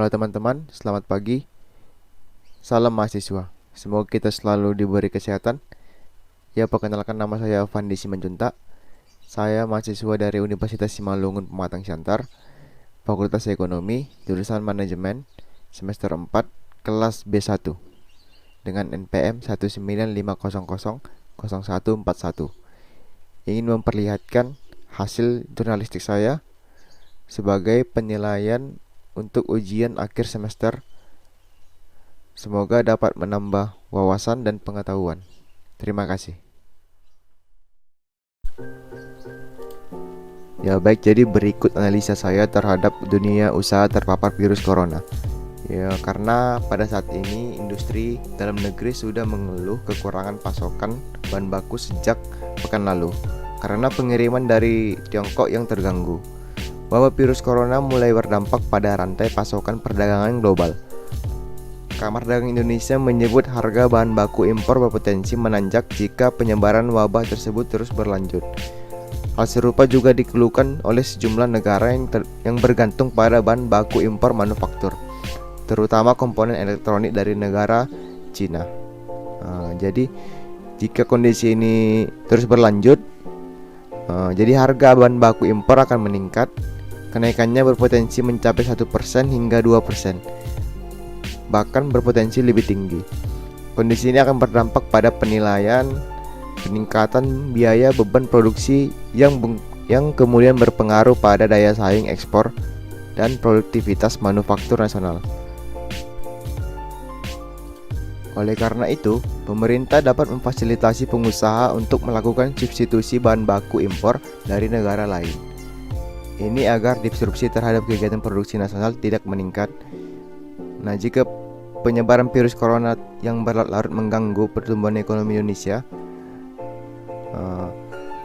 Halo teman-teman, selamat pagi. Salam mahasiswa. Semoga kita selalu diberi kesehatan. Ya, perkenalkan nama saya Fandi Simanjuntak. Saya mahasiswa dari Universitas Simalungun Pematang Siantar, Fakultas Ekonomi, jurusan Manajemen, semester 4, kelas B1, dengan NPM 195000141. Ingin memperlihatkan hasil jurnalistik saya sebagai penilaian untuk ujian akhir semester. Semoga dapat menambah wawasan dan pengetahuan. Terima kasih. Ya baik, jadi berikut analisa saya terhadap dunia usaha terpapar virus corona. Ya, karena pada saat ini industri dalam negeri sudah mengeluh kekurangan pasokan bahan baku sejak pekan lalu karena pengiriman dari Tiongkok yang terganggu. Bahwa virus corona mulai berdampak pada rantai pasokan perdagangan global. Kamar Dagang Indonesia menyebut harga bahan baku impor berpotensi menanjak jika penyebaran wabah tersebut terus berlanjut. Hal serupa juga dikeluhkan oleh sejumlah negara yang bergantung pada bahan baku impor manufaktur, terutama komponen elektronik dari negara Cina. Jadi jika kondisi ini terus berlanjut, jadi harga bahan baku impor akan meningkat. Kenaikannya berpotensi mencapai 1% hingga 2%, bahkan berpotensi lebih tinggi. Kondisi ini akan berdampak pada penilaian peningkatan biaya beban produksi yang kemudian berpengaruh pada daya saing ekspor dan produktivitas manufaktur nasional. Oleh karena itu, pemerintah dapat memfasilitasi pengusaha untuk melakukan substitusi bahan baku impor dari negara lain. Ini agar disrupsi terhadap kegiatan produksi nasional tidak meningkat. Nah, jika penyebaran virus corona yang berlarut-larut mengganggu pertumbuhan ekonomi Indonesia,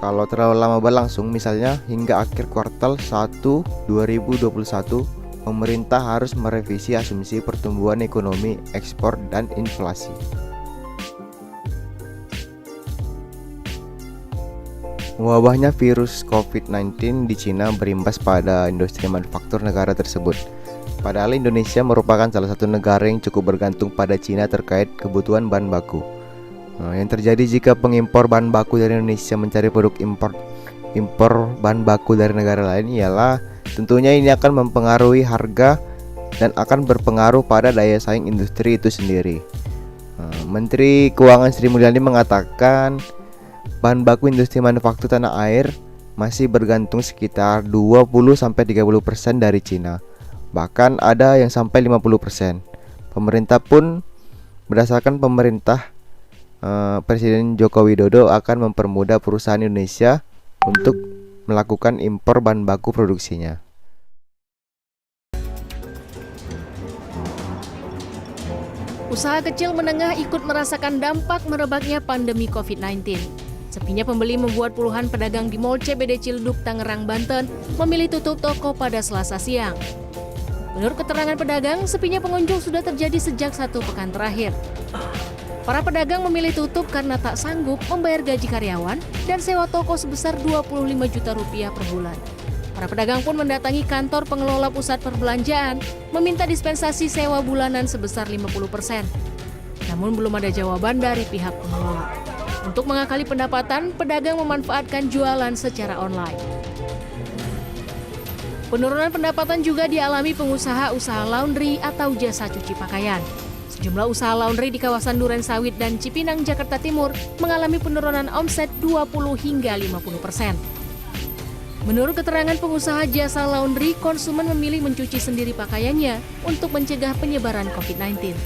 kalau terlalu lama berlangsung, misalnya hingga akhir kuartal 1 2021, pemerintah harus merevisi asumsi pertumbuhan ekonomi, ekspor, dan inflasi. Wabahnya virus COVID-19 di Cina berimbas pada industri manufaktur negara tersebut. Padahal Indonesia merupakan salah satu negara yang cukup bergantung pada Cina terkait kebutuhan bahan baku. Yang terjadi jika pengimpor bahan baku dari Indonesia mencari produk impor bahan baku dari negara lain ialah tentunya ini akan mempengaruhi harga dan akan berpengaruh pada daya saing industri itu sendiri. Menteri Keuangan Sri Mulyani mengatakan bahan baku industri manufaktur tanah air masih bergantung sekitar 20-30% dari Cina. Bahkan ada yang sampai 50%. Pemerintah pun berdasarkan Presiden Joko Widodo akan mempermudah perusahaan Indonesia untuk melakukan impor bahan baku produksinya. Usaha kecil menengah ikut merasakan dampak merebaknya pandemi COVID-19. Sepinya pembeli membuat puluhan pedagang di Mall CBD Ciledug, Tangerang, Banten memilih tutup toko pada Selasa siang. Menurut keterangan pedagang, sepinya pengunjung sudah terjadi sejak 1 pekan terakhir. Para pedagang memilih tutup karena tak sanggup membayar gaji karyawan dan sewa toko sebesar Rp25 juta per bulan. Para pedagang pun mendatangi kantor pengelola pusat perbelanjaan meminta dispensasi sewa bulanan sebesar 50%. Namun belum ada jawaban dari pihak pengelola. Untuk mengakali pendapatan, pedagang memanfaatkan jualan secara online. Penurunan pendapatan juga dialami pengusaha usaha laundry atau jasa cuci pakaian. Sejumlah usaha laundry di kawasan Duren Sawit dan Cipinang, Jakarta Timur mengalami penurunan omset 20 hingga 50%. Menurut keterangan pengusaha jasa laundry, konsumen memilih mencuci sendiri pakaiannya untuk mencegah penyebaran COVID-19.